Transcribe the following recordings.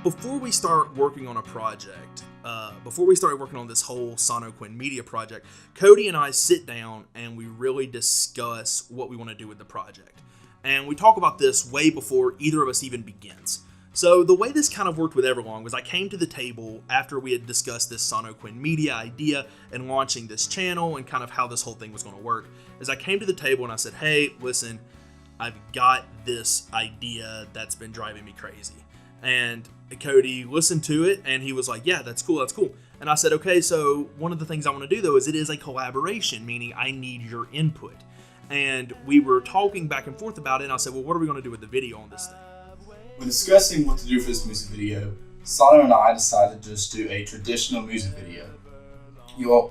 Before we start working on a project, before we started working on this whole Sano-Quinn media project, Cody and I sit down and we really discuss what we want to do with the project. And we talk about this way before either of us even begins. So the way this kind of worked with Everlong was I came to the table after we had discussed this Sano-Quinn media idea and launching this channel and kind of how this whole thing was going to work. As I came to the table and I said, hey, listen, I've got this idea that's been driving me crazy. And Cody listened to it and he was like, yeah, that's cool. And I said, okay, so one of the things I want to do though is it is a collaboration, meaning I need your input. And we were talking back and forth about it and I said, well, what are we going to do with the video on this thing? When discussing what to do for this music video, Sano and I decided to just do a traditional music video.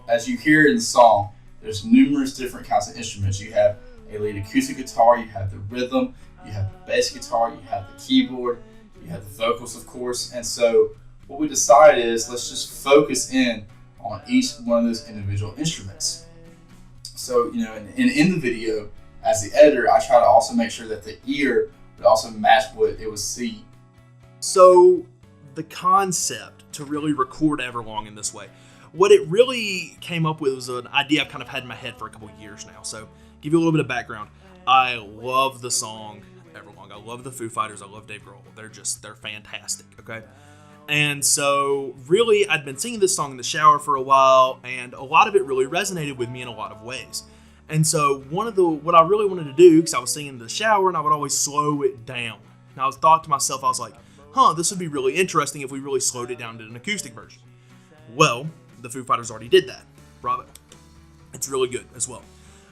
As you hear in the song, there's numerous different kinds of instruments. You have a lead acoustic guitar, you have the rhythm, you have the bass guitar, you have the keyboard, you have the vocals, of course. And so what we decided is let's just focus in on each one of those individual instruments. So, in the video, as the editor, I try to also make sure that the ear would also match what it was seeing. So the concept to really record Everlong in this way, what it really came up with was an idea I've kind of had in my head for a couple of years now. So give you a little bit of background. I love the song Everlong. I love the Foo Fighters. I love Dave Grohl. They're fantastic, okay? And so really I'd been singing this song in the shower for a while and a lot of it really resonated with me in a lot of ways. And so what I really wanted to do, because I was singing in the shower and I would always slow it down. And I thought to myself, I was like, this would be really interesting if we really slowed it down to an acoustic version. Well, the Foo Fighters already did that. Bravo. It's really good as well.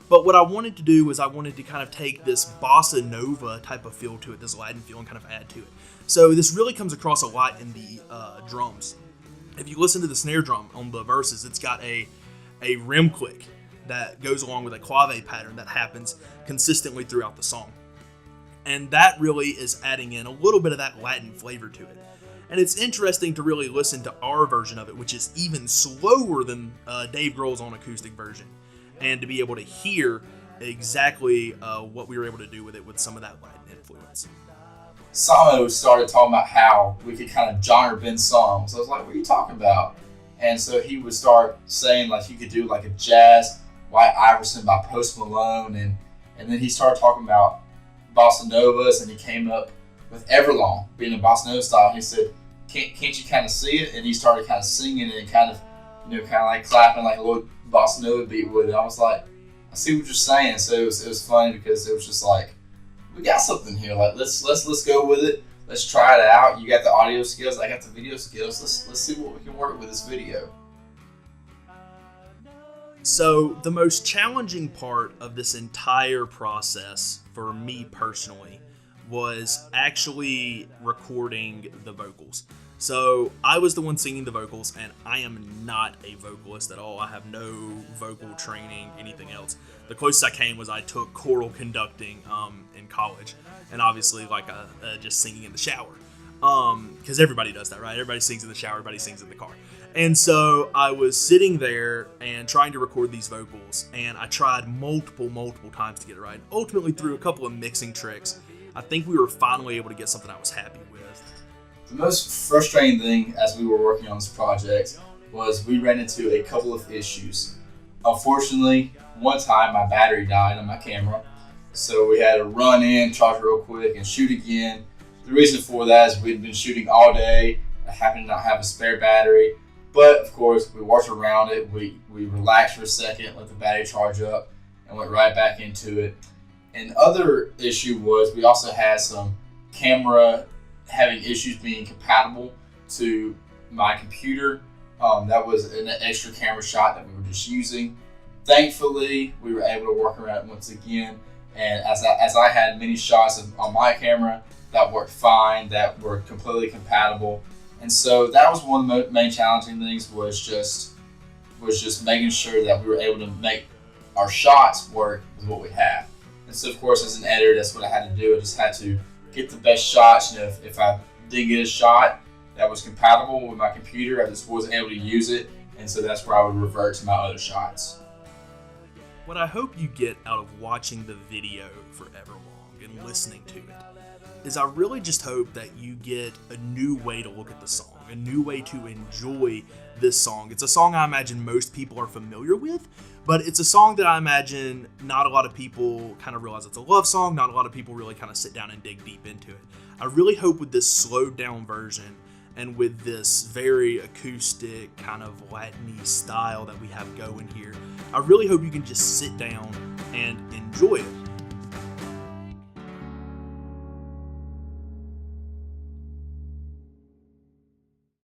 But what I wanted to do was I wanted to kind of take this bossa nova type of feel to it, this Latin feel, and kind of add to it. So this really comes across a lot in the drums. If you listen to the snare drum on the verses, it's got a rim click that goes along with a clave pattern that happens consistently throughout the song. And that really is adding in a little bit of that Latin flavor to it. And it's interesting to really listen to our version of it, which is even slower than Dave Grohl's on acoustic version, and to be able to hear exactly what we were able to do with it with some of that Latin influence. Sano started talking about how we could kind of genre bend songs. I was like, what are you talking about? And so he would start saying like you could do like a jazz White Iverson by Post Malone, and then he started talking about bossa novas, and he came up with Everlong being a bossa nova style. He said, can't you kind of see it? And he started kind of singing it and kind of like clapping like a little bossa nova beat with it. I was like, I see what you're saying. So it was funny because it was just like, we got something here. Like let's go with it. Let's try it out. You got the audio skills, I got the video skills. Let's see what we can work with this video. So the most challenging part of this entire process for me personally was actually recording the vocals. So I was the one singing the vocals, and I am not a vocalist at all. I have no vocal training, anything else. The closest I came was I took choral conducting in college, and obviously just singing in the shower. Because everybody does that, right? Everybody sings in the shower, everybody sings in the car. And so I was sitting there and trying to record these vocals, and I tried multiple times to get it right. Ultimately, through a couple of mixing tricks, I think we were finally able to get something I was happy with. The most frustrating thing as we were working on this project was we ran into a couple of issues. Unfortunately, one time my battery died on my camera, so we had to run in, charge real quick, and shoot again. The reason for that is we'd been shooting all day. I happened to not have a spare battery. But of course, we worked around it. We relaxed for a second, let the battery charge up, and went right back into it. And the other issue was we also had some camera having issues being compatible to my computer. That was an extra camera shot that we were just using. Thankfully, we were able to work around it once again. And as I had many shots on my camera that worked fine, that were completely compatible. And so that was one of the main challenging things was just making sure that we were able to make our shots work with what we have. And so of course as an editor, that's what I had to do. I just had to get the best shots. If I didn't get a shot that was compatible with my computer, I just wasn't able to use it. And so that's where I would revert to my other shots. What I hope you get out of watching the video for Everlong and listening to it is I really just hope that you get a new way to look at the song, a new way to enjoy this song. It's a song I imagine most people are familiar with, but it's a song that I imagine not a lot of people kind of realize it's a love song, not a lot of people really kind of sit down and dig deep into it. I really hope with this slowed down version and with this very acoustic kind of Latin-y style that we have going here, I really hope you can just sit down and enjoy it.